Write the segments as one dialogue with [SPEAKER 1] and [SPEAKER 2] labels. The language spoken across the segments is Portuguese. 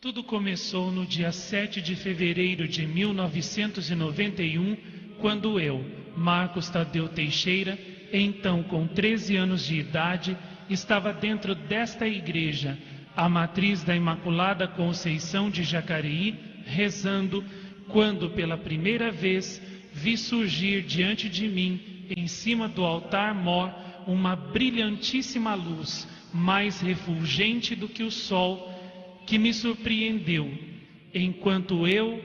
[SPEAKER 1] Tudo começou no dia 7 de fevereiro de 1991, quando eu, Marcos Tadeu Teixeira, então com 13 anos de idade, estava dentro desta igreja, a matriz da Imaculada Conceição de Jacareí, rezando, quando pela primeira vez vi surgir diante de mim, em cima do altar-mor, uma brilhantíssima luz, mais refulgente do que o sol, que me surpreendeu, enquanto eu,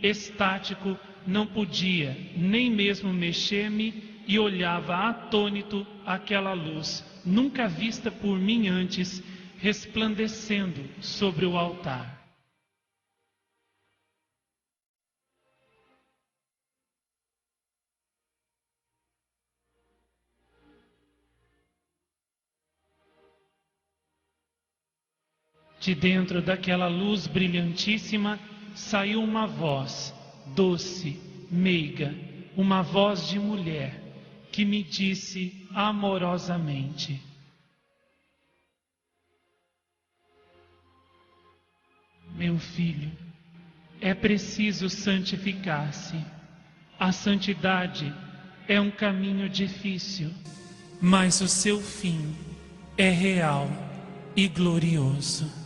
[SPEAKER 1] estático, não podia nem mesmo mexer-me e olhava atônito aquela luz, nunca vista por mim antes, resplandecendo sobre o altar. De dentro daquela luz brilhantíssima saiu uma voz, doce, meiga, uma voz de mulher, que me disse amorosamente: meu filho, é preciso santificar-se. A santidade é um caminho difícil, mas o seu fim é real e glorioso.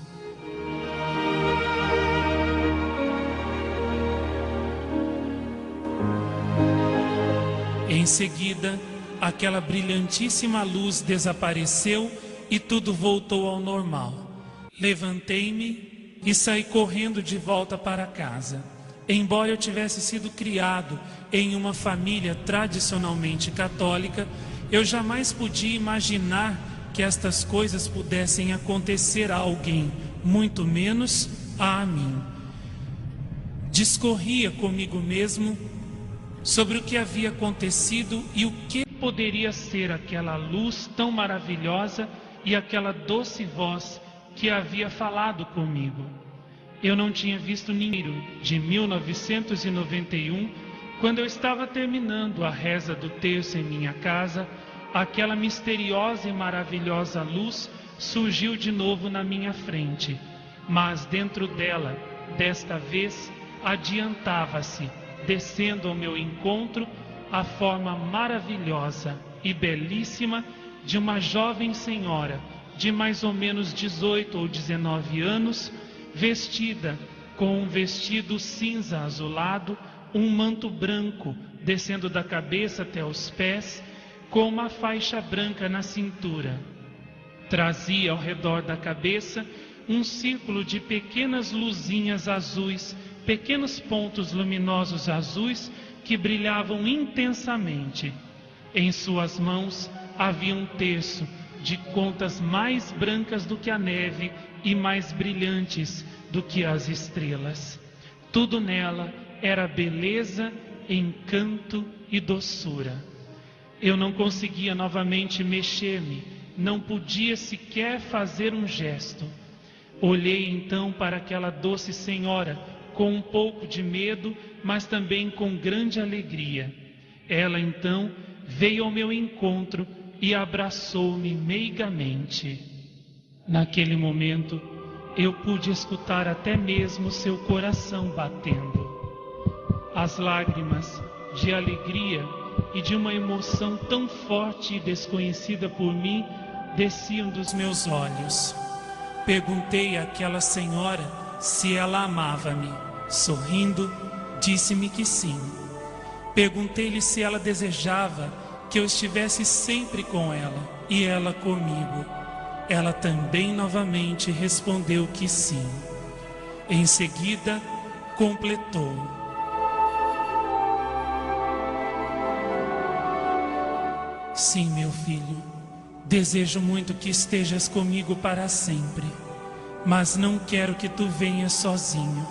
[SPEAKER 1] Em seguida, aquela brilhantíssima luz desapareceu e tudo voltou ao normal. Levantei-me e saí correndo de volta para casa. Embora eu tivesse sido criado em uma família tradicionalmente católica, eu jamais podia imaginar que estas coisas pudessem acontecer a alguém, muito menos a mim. Discorria comigo mesmo sobre o que havia acontecido e o que poderia ser aquela luz tão maravilhosa e aquela doce voz que havia falado comigo. Eu não tinha visto ninguém de 1991, quando eu estava terminando a reza do terço em minha casa, aquela misteriosa e maravilhosa luz surgiu de novo na minha frente, mas dentro dela, desta vez, adiantava-se, descendo ao meu encontro, a forma maravilhosa e belíssima de uma jovem senhora de mais ou menos 18 ou 19 anos, vestida com um vestido cinza azulado, um manto branco descendo da cabeça até os pés, com uma faixa branca na cintura. Trazia ao redor da cabeça um círculo de pequenas luzinhas azuis, pequenos pontos luminosos azuis que brilhavam intensamente. Em suas mãos havia um terço de contas mais brancas do que a neve e mais brilhantes do que as estrelas. Tudo nela era beleza, encanto e doçura. Eu não conseguia novamente mexer-me, não podia sequer fazer um gesto. Olhei então para aquela doce senhora com um pouco de medo, mas também com grande alegria. Ela então veio ao meu encontro e abraçou-me meigamente. Naquele momento, eu pude escutar até mesmo seu coração batendo. As lágrimas de alegria e de uma emoção tão forte e desconhecida por mim desciam dos meus olhos. Perguntei àquela senhora se ela amava-me. Sorrindo, disse-me que sim. Perguntei-lhe se ela desejava que eu estivesse sempre com ela e ela comigo. Ela também novamente respondeu que sim. Em seguida, completou: sim, meu filho, desejo muito que estejas comigo para sempre, mas não quero que tu venhas sozinho.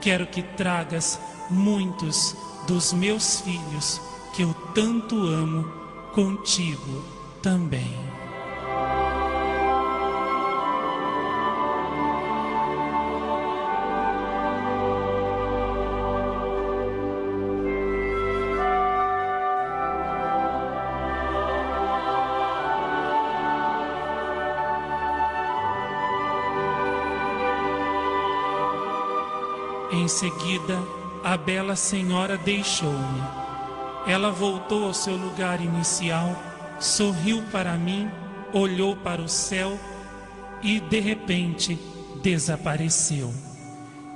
[SPEAKER 1] Quero que tragas muitos dos meus filhos que eu tanto amo contigo também. Em seguida, a bela senhora deixou-me. Ela voltou ao seu lugar inicial, sorriu para mim, olhou para o céu e, de repente, desapareceu.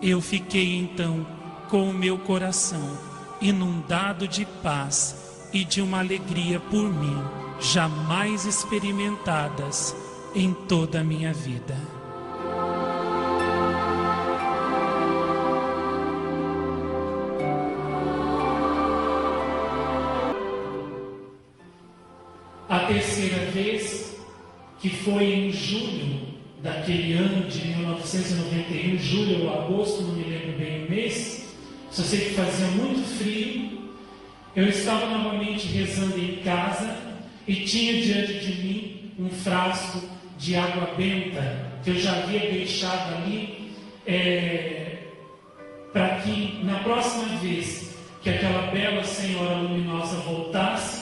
[SPEAKER 1] Eu fiquei então com o meu coração inundado de paz e de uma alegria por mim, jamais experimentadas em toda a minha vida. A terceira vez, que foi em julho daquele ano de 1991, julho ou agosto, não me lembro bem o mês, só sei que fazia muito frio, eu estava novamente rezando em casa e tinha diante de mim um frasco de água benta que eu já havia deixado ali para que na próxima vez que aquela bela senhora luminosa voltasse,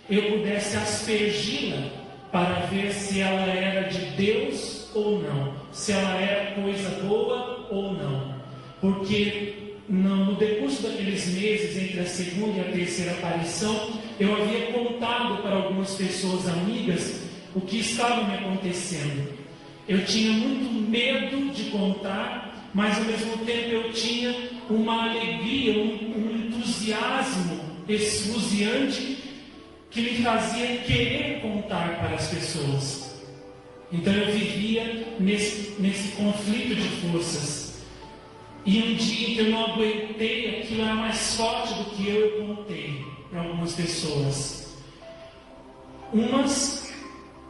[SPEAKER 1] eu pudesse aspergi-la para ver se ela era de Deus ou não, se ela era coisa boa ou não. Porque no decurso daqueles meses, entre a segunda e a terceira aparição, eu havia contado para algumas pessoas amigas o que estava me acontecendo. Eu tinha muito medo de contar, mas ao mesmo tempo eu tinha uma alegria, um entusiasmo esfuziante que me fazia querer contar para as pessoas. Então eu vivia nesse conflito de forças. E um dia que eu não aguentei, aquilo era mais forte do que eu contei para algumas pessoas. Umas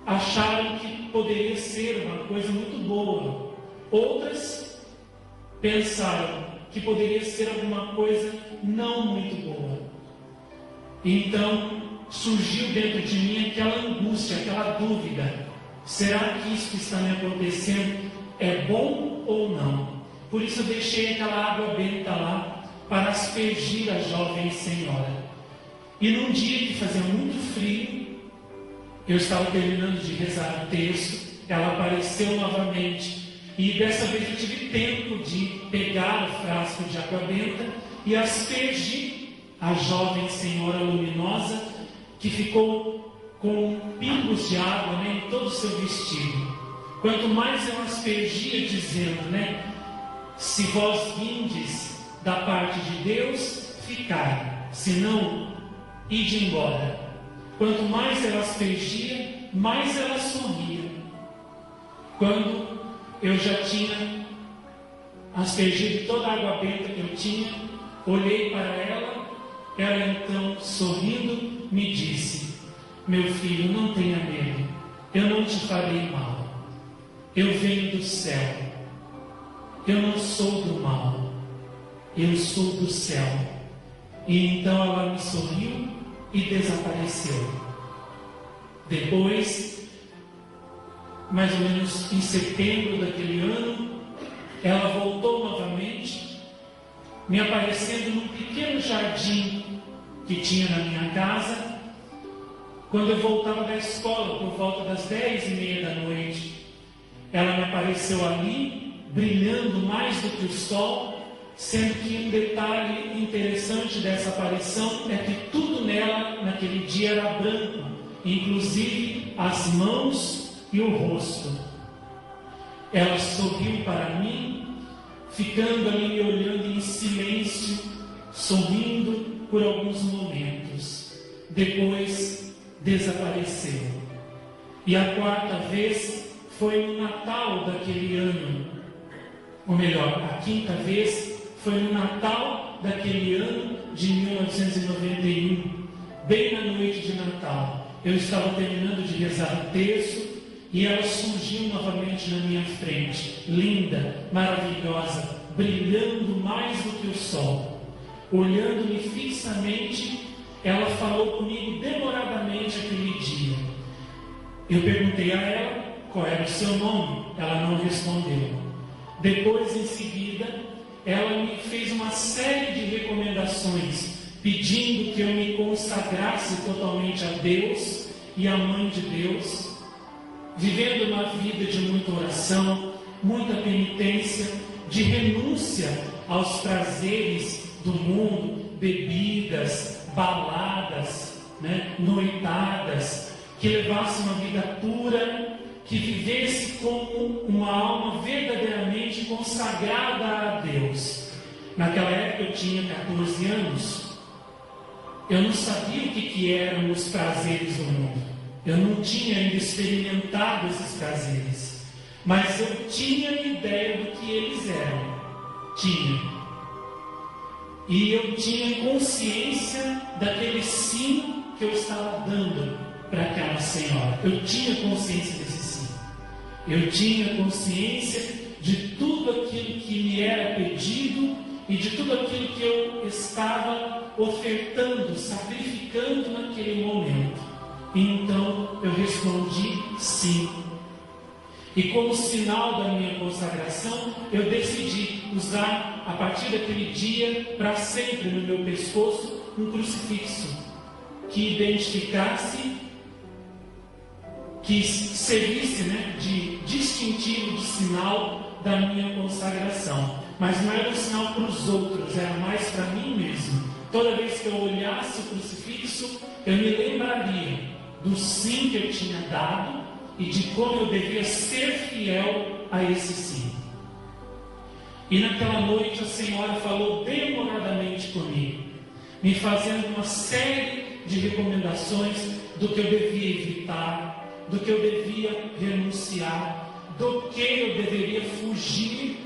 [SPEAKER 1] acharam que poderia ser uma coisa muito boa. Outras pensaram que poderia ser alguma coisa não muito boa. Então surgiu dentro de mim aquela angústia, aquela dúvida: será que isso que está me acontecendo é bom ou não? Por isso eu deixei aquela água benta lá para aspergir a jovem senhora. E num dia que fazia muito frio, eu estava terminando de rezar o texto, ela apareceu novamente e dessa vez eu tive tempo de pegar o frasco de água benta e aspergir a jovem senhora luminosa, que ficou com pingos de água, em todo o seu vestido. Quanto mais eu aspergia, dizendo, se vós vindes da parte de Deus, ficai, se não, ide embora. Quanto mais ela aspergia, mais ela sorria. Quando eu já tinha aspergido toda a água benta que eu tinha, olhei para ela então, sorrindo, me disse: meu filho, não tenha medo, eu não te farei mal, eu venho do céu, eu não sou do mal, eu sou do céu. E então ela me sorriu e desapareceu. Depois, mais ou menos em setembro daquele ano, ela voltou novamente, me aparecendo num pequeno jardim que tinha na minha casa, quando eu voltava da escola, por volta das 10:30 da noite. Ela me apareceu ali, brilhando mais do que o sol, sendo que um detalhe interessante dessa aparição é que tudo nela, naquele dia, era branco, inclusive as mãos e o rosto. Ela sorriu para mim, ficando ali me olhando em silêncio, sorrindo por alguns momentos. Depois desapareceu. E a quarta vez foi no Natal daquele ano, ou melhor, a quinta vez foi no Natal daquele ano de 1991, bem na noite de Natal. Eu estava terminando de rezar o texto e ela surgiu novamente na minha frente, linda, maravilhosa, brilhando mais do que o sol. Olhando-me fixamente, ela falou comigo demoradamente aquele dia. Eu perguntei a ela qual era o seu nome, ela não respondeu. Depois, em seguida, ela me fez uma série de recomendações, pedindo que eu me consagrasse totalmente a Deus e à Mãe de Deus, vivendo uma vida de muita oração, muita penitência, de renúncia aos prazeres do mundo, bebidas, baladas, noitadas, que levasse uma vida pura, que vivesse como uma alma verdadeiramente consagrada a Deus. Naquela época eu tinha 14 anos, eu não sabia o que eram os prazeres do mundo, eu não tinha ainda experimentado esses prazeres, mas eu tinha ideia do que eles eram, e eu tinha consciência daquele sim que eu estava dando para aquela senhora. Eu tinha consciência desse sim. Eu tinha consciência de tudo aquilo que me era pedido e de tudo aquilo que eu estava ofertando, sacrificando naquele momento. Então eu respondi sim. E como sinal da minha consagração, eu decidi usar, a partir daquele dia, para sempre no meu pescoço, um crucifixo que identificasse, que servisse de distintivo, de sinal da minha consagração. Mas não era um sinal para os outros, era mais para mim mesmo. Toda vez que eu olhasse o crucifixo, eu me lembraria do sim que eu tinha dado e de como eu devia ser fiel a esse sim. E naquela noite a Senhora falou demoradamente comigo, me fazendo uma série de recomendações do que eu devia evitar, do que eu devia renunciar, do que eu deveria fugir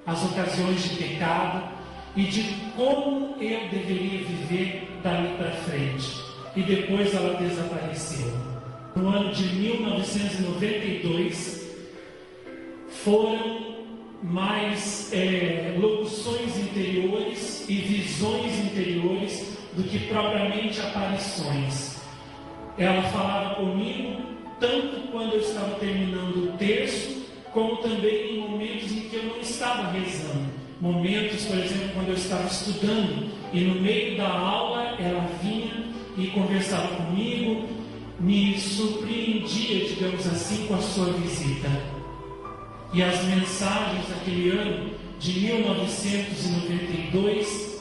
[SPEAKER 1] às ocasiões de pecado e de como eu deveria viver dali para frente. E depois ela desapareceu. No ano de 1992, foram mais locuções interiores e visões interiores do que propriamente aparições. Ela falava comigo tanto quando eu estava terminando o terço, como também em momentos em que eu não estava rezando. Momentos, por exemplo, quando eu estava estudando e no meio da aula ela vinha e conversava comigo, me surpreendia, digamos assim, com a sua visita. E as mensagens daquele ano de 1992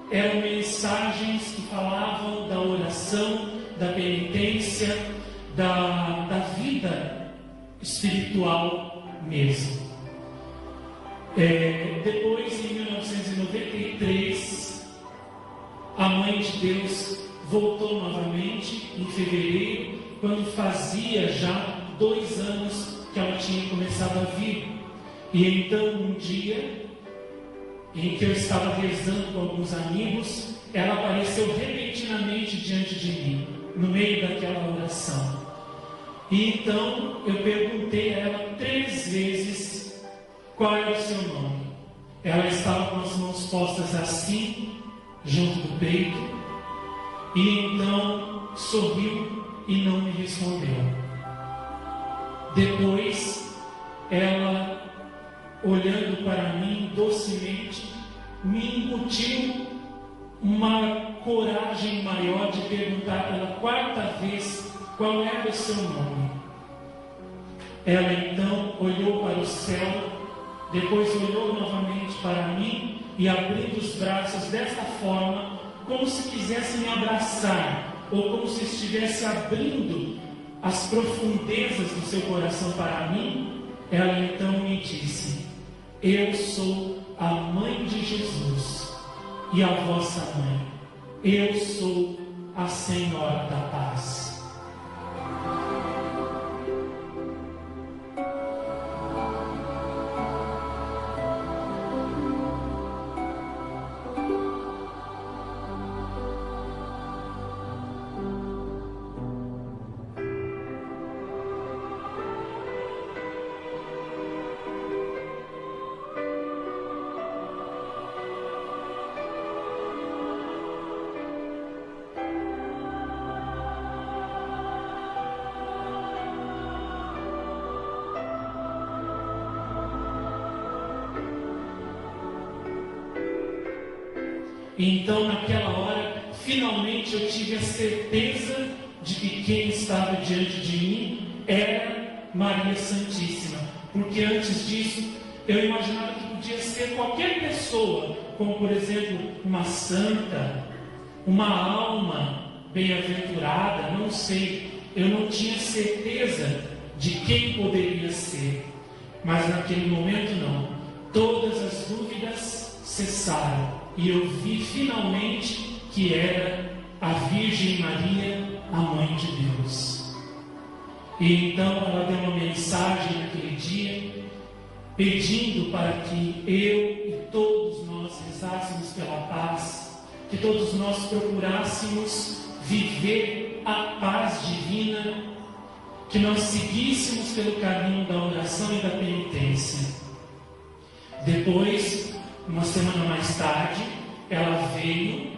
[SPEAKER 1] eram mensagens que falavam da oração, da penitência, da vida espiritual mesmo. Depois, em 1993, a Mãe de Deus voltou novamente em fevereiro, quando fazia já 2 anos que ela tinha começado a vir. E então, um dia em que eu estava rezando com alguns amigos, ela apareceu repentinamente diante de mim, no meio daquela oração. E então eu perguntei a ela 3 vezes qual era o seu nome. Ela estava com as mãos postas assim, junto do peito, e então sorriu e não me respondeu. Depois, ela, olhando para mim docemente, me incutiu uma coragem maior de perguntar pela 4ª vez qual era o seu nome. Ela então olhou para o céu, depois olhou novamente para mim e abrindo os braços desta forma, como se quisesse me abraçar, ou como se estivesse abrindo as profundezas do seu coração para mim, ela então me disse: eu sou a Mãe de Jesus e a vossa mãe. Eu sou a Senhora da Paz. Então, naquela hora, finalmente eu tive a certeza de que quem estava diante de mim era Maria Santíssima. Porque antes disso, eu imaginava que podia ser qualquer pessoa, como por exemplo uma santa, uma alma bem-aventurada, não sei, eu não tinha certeza de quem poderia ser, mas naquele momento não, todas as dúvidas cessaram e eu vi finalmente que era a Virgem Maria, a Mãe de Deus. E então ela deu uma mensagem naquele dia, pedindo para que eu e todos nós rezássemos pela paz, que todos nós procurássemos viver a paz divina, que nós seguíssemos pelo caminho da oração e da penitência. Depois, uma semana mais tarde, ela veio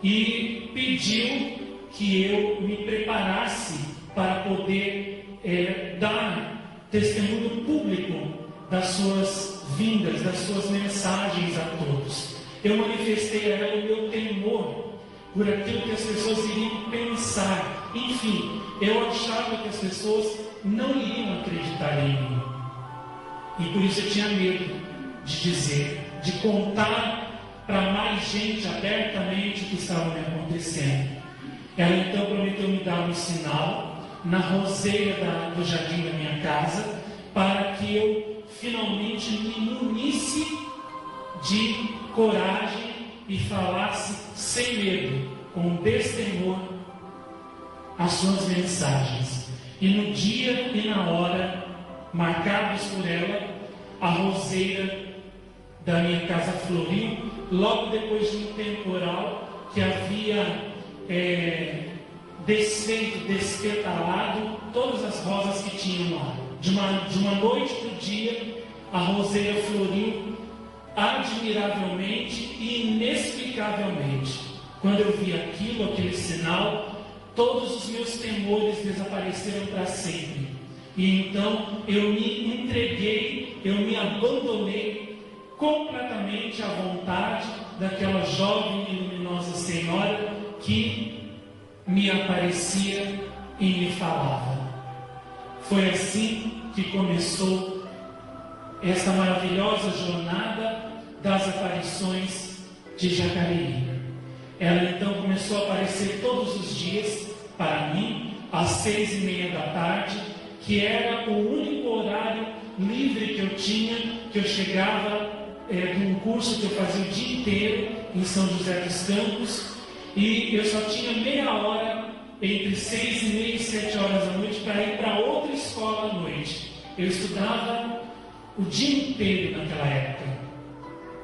[SPEAKER 1] e pediu que eu me preparasse para poder dar testemunho público das suas vindas, das suas mensagens a todos. Eu manifestei a ela o meu temor por aquilo que as pessoas iriam pensar. Enfim, eu achava que as pessoas não iriam acreditar em mim. E por isso eu tinha medo de dizer, de contar para mais gente abertamente o que estava me acontecendo. Ela então prometeu me dar um sinal na roseira do jardim da minha casa, para que eu finalmente me munisse de coragem e falasse sem medo, com destemor, as suas mensagens. E no dia e na hora marcados por ela, a roseira da minha casa floriu, logo depois de um temporal que havia desfeito, despetalado todas as rosas que tinham lá. De uma noite para o dia, a roseira floriu admiravelmente e inexplicavelmente. Quando eu vi aquilo, aquele sinal, todos os meus temores desapareceram para sempre. E então eu me entreguei, eu me abandonei completamente à vontade daquela jovem e luminosa senhora que me aparecia e me falava. Foi assim que começou essa maravilhosa jornada das aparições de Jacareí. Ela então começou a aparecer todos os dias para mim, às 6:30 da tarde, que era o único horário livre que eu tinha, que eu chegava de um curso que eu fazia o dia inteiro em São José dos Campos, e eu só tinha meia hora entre 6:30 e 7 horas da noite para ir para outra escola à noite. Eu estudava o dia inteiro naquela época,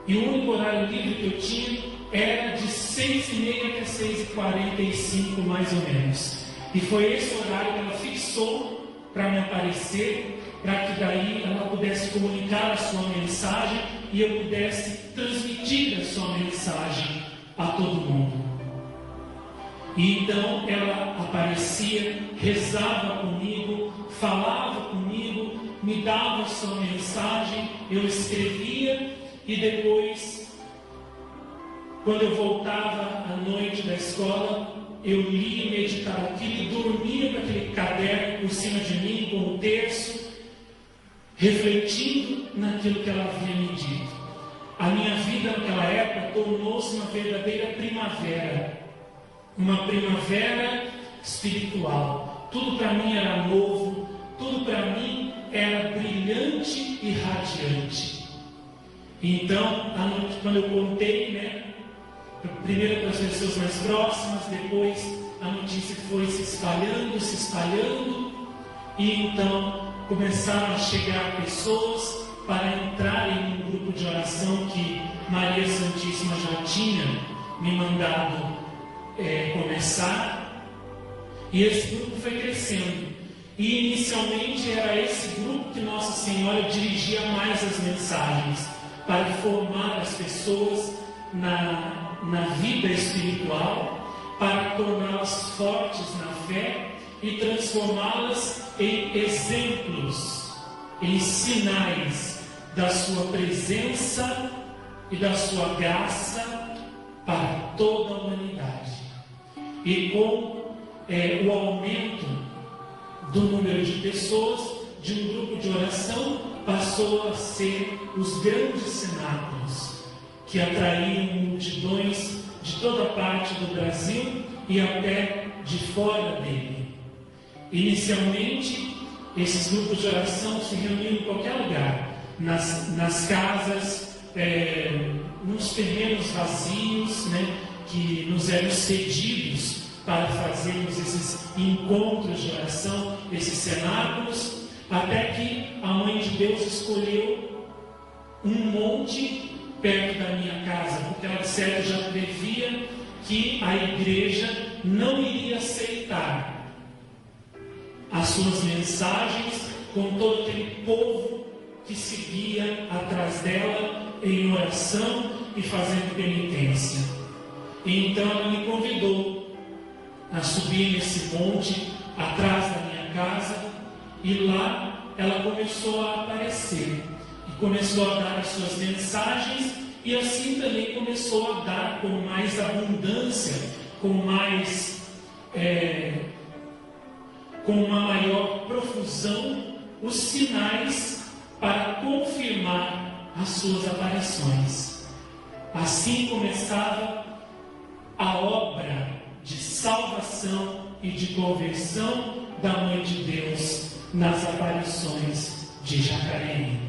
[SPEAKER 1] e o único horário livre que eu tinha era de 6:30 até 6:45 mais ou menos. E foi esse horário que ela fixou para me aparecer, para que daí ela pudesse comunicar a sua mensagem e eu pudesse transmitir a sua mensagem a todo mundo. E então ela aparecia, rezava comigo, falava comigo, me dava a sua mensagem, eu escrevia e depois, quando eu voltava à noite da escola, eu lia e meditava aquilo e dormia com aquele caderno por cima de mim, com o terço, refletindo naquilo que ela havia me dito. A minha vida naquela época tornou-se uma verdadeira primavera, uma primavera espiritual. Tudo para mim era novo, tudo para mim era brilhante e radiante. Então, quando eu contei, primeiro para as pessoas mais próximas, depois a notícia foi se espalhando, e então começaram a chegar pessoas para entrarem num grupo de oração que Maria Santíssima já tinha me mandado começar, e esse grupo foi crescendo. E inicialmente era esse grupo que Nossa Senhora dirigia mais as mensagens, para formar as pessoas na vida espiritual, para torná-las fortes na fé e transformá-las em exemplos, em sinais da sua presença e da sua graça para toda a humanidade. E com o aumento do número de pessoas, de um grupo de oração passou a ser os grandes cenáculos, que atraíam multidões de toda parte do Brasil e até de fora dele. Inicialmente, esses grupos de oração se reuniam em qualquer lugar, nas casas, nos terrenos vazios, que nos eram cedidos para fazermos esses encontros de oração, esses cenáculos, até que a Mãe de Deus escolheu um monte perto da minha casa, porque ela de certo já previa que a igreja não iria aceitar as suas mensagens com todo aquele povo que seguia atrás dela em oração e fazendo penitência. E então ela me convidou a subir nesse monte atrás da minha casa, e lá ela começou a aparecer e começou a dar as suas mensagens, e assim também começou a dar com mais abundância, com uma maior profusão os sinais para confirmar as suas aparições. Assim começava a obra de salvação e de conversão da Mãe de Deus nas aparições de Jacareí.